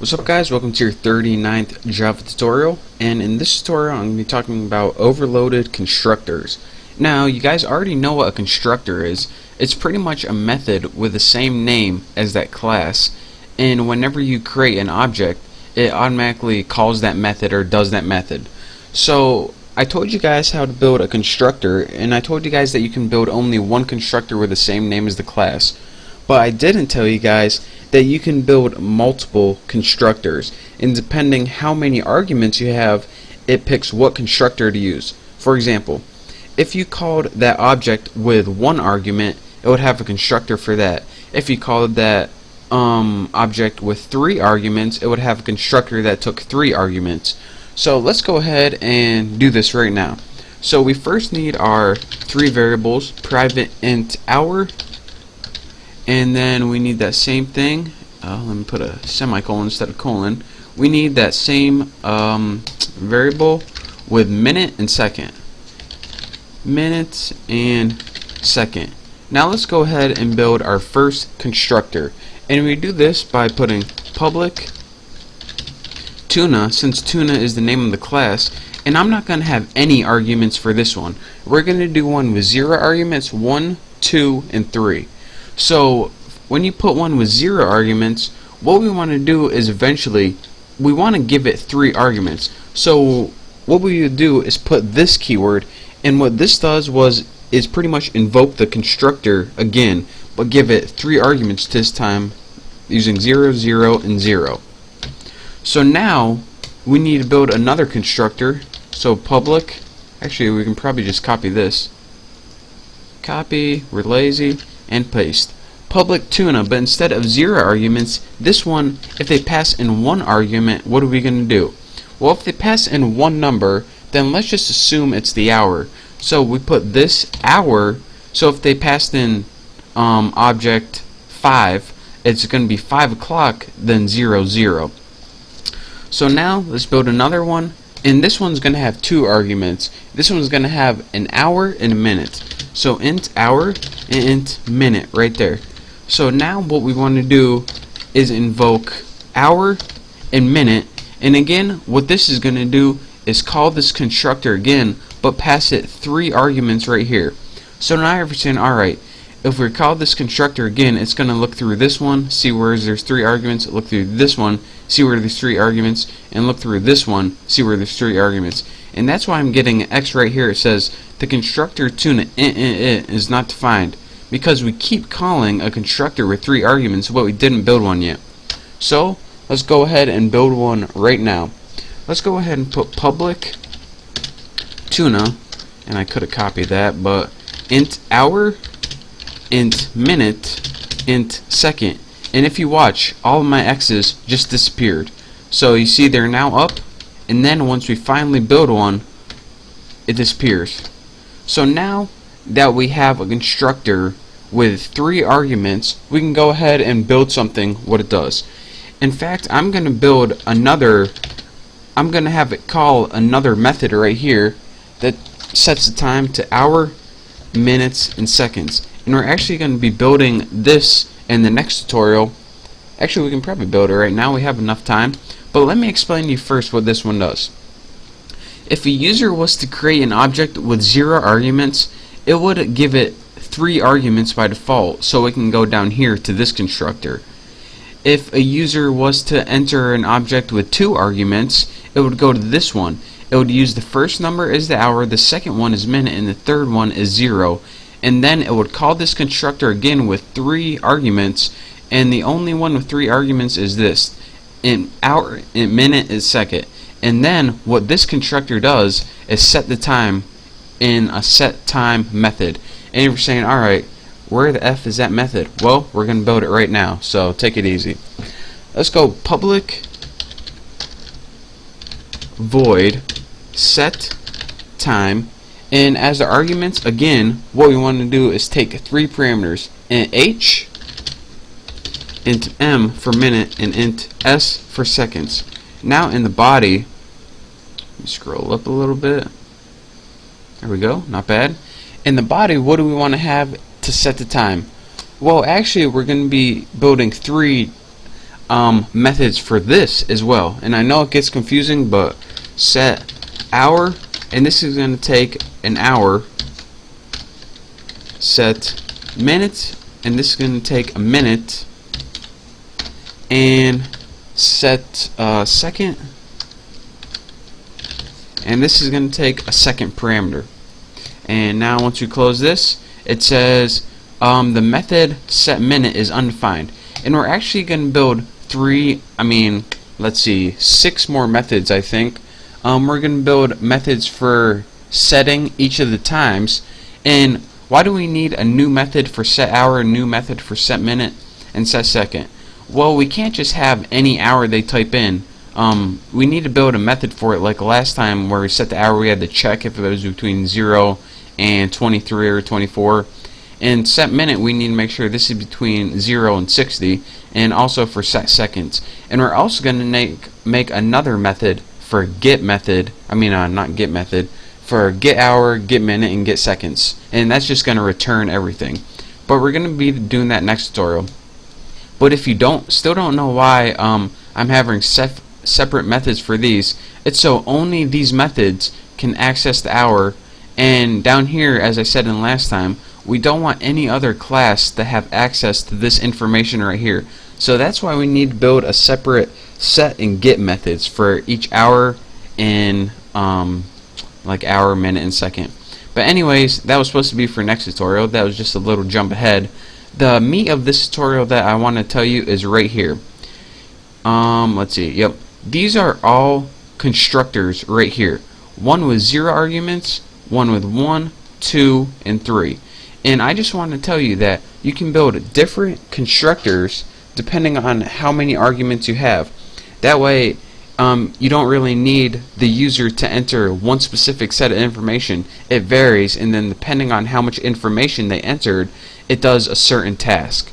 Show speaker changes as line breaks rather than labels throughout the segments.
What's up guys, welcome to your 39th Java tutorial, and in this tutorial I'm going to be talking about overloaded constructors. Now you guys already know what a constructor is. It's pretty much a method with the same name as that class, and whenever you create an object it automatically calls that method or does that method. So I told you guys how to build a constructor, and I told you guys that you can build only one constructor with the same name as the class. But I didn't tell you guys that you can build multiple constructors, and depending how many arguments you have, it picks what constructor to use. For example, if you called that object with one argument, it would have a constructor for that. If you called that object with 3 arguments, it would have a constructor that took 3 arguments. So let's go ahead and do this right now. So we first need our 3 variables, private int hour, and then we need that same thing. Let me put a semicolon instead of colon. We need that same variable with minute and second. Minutes and second. Now let's go ahead and build our first constructor. And we do this by putting public tuna, since tuna is the name of the class, and I'm not going to have any arguments for this one. We're going to do one with 0 arguments, 1, 2, and 3. So when you put one with 0 arguments, what we want to do is eventually we want to give it 3 arguments. So what we would do is put this keyword, and what this does is pretty much invoke the constructor again, but give it 3 arguments this time using 0, 0, and 0. So now we need to build another constructor. So public, actually we can probably just copy this. Copy, we're lazy, and paste. Public tuna, but instead of 0 arguments, this one, if they pass in 1 argument, what are we going to do? Well, if they pass in 1 number, then let's just assume it's the hour. So we put this hour, so if they passed in object 5, it's going to be 5 o'clock, then 0, 0. So now let's build another one, and this one's going to have 2 arguments. This one's going to have an hour and a minute. So int hour and int minute right there. So now what we want to do is invoke hour and minute, and again what this is going to do is call this constructor again, but pass it 3 arguments right here. So now you're saying, alright, if we call this constructor again, it's going to look through this one, see where there's 3 arguments, look through this one, see where there's 3 arguments, and look through this one, see where there's 3 arguments. And that's why I'm getting an X right here. It says the constructor tuna is not defined, because we keep calling a constructor with 3 arguments, but we didn't build one yet. So let's go ahead and build one right now. Let's go ahead and put public tuna, and I could have copied that, but int hour, int minute, int second. And if you watch, all of my X's just disappeared. So you see they're now up, and then once we finally build one, it disappears. So now that we have a constructor with 3 arguments, we can go ahead and build something what it does. In fact, I'm going to build another, I'm going to have it call another method right here that sets the time to hour, minutes, and seconds. And we're actually going to be building this in the next tutorial. Actually, we can probably build it right now, we have enough time. But let me explain to you first what this one does. If a user was to create an object with 0 arguments, it would give it 3 arguments by default, so it can go down here to this constructor. If a user was to enter an object with 2 arguments, it would go to this one. It would use the first number as the hour, the second one is minute, and the third one is 0. And then it would call this constructor again with 3 arguments, and the only one with 3 arguments is this. In hour, in minute is second. And then what this constructor does is set the time in a set time method. And you're saying, alright, where the F is that method? Well, we're going to build it right now, so take it easy. Let's go public void set time, and as the arguments, again, what we want to do is take 3 parameters, int h, int m for minute, and int s for seconds. Now in the body, let me scroll up a little bit. There we go, not bad. In the body, what do we want to have to set the time? Well, actually, we're going to be building 3 methods for this as well. And I know it gets confusing, but set hour, and this is going to take an hour. Set minute, and this is going to take a minute. And set second, and this is going to take a second parameter. And now once you close this, it says the method set minute is undefined, and we're actually going to build six more methods. I think we're going to build methods for setting each of the times. And why do we need a new method for set hour, a new method for set minute, and set second? Well, we can't just have any hour they type in. We need to build a method for it, like last time where we set the hour, we had to check if it was between 0 and 23 or 24. And set minute, we need to make sure this is between 0 and 60, and also for set seconds. And we're also going to make another method for get method, not get method, for get hour, get minute, and get seconds. And that's just going to return everything. But we're going to be doing that next tutorial. But if you still don't know why I'm having separate methods for these, it's so only these methods can access the hour. And down here, as I said in last time, we don't want any other class to have access to this information right here. So that's why we need to build a separate set and get methods for each hour and like hour, minute, and second. But anyways, that was supposed to be for next tutorial. That was just a little jump ahead. The meat of this tutorial that I want to tell you is right here. Let's see. Yep. These are all constructors right here. One with 0 arguments, one with 1, 2, and 3. And I just want to tell you that you can build different constructors depending on how many arguments you have. That way, you don't really need the user to enter one specific set of information. It varies, and then depending on how much information they entered, it does a certain task.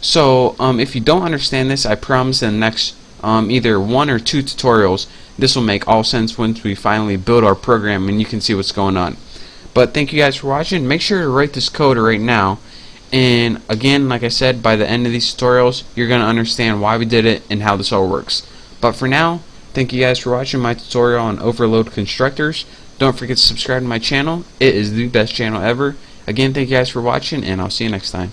So if you don't understand this, I promise in the next either 1 or 2 tutorials, this will make all sense once we finally build our program and you can see what's going on. But thank you guys for watching. Make sure to write this code right now. And again, like I said, by the end of these tutorials, you're going to understand why we did it and how this all works. But for now, thank you guys for watching my tutorial on overload constructors. Don't forget to subscribe to my channel. It is the best channel ever. Again, thank you guys for watching, and I'll see you next time.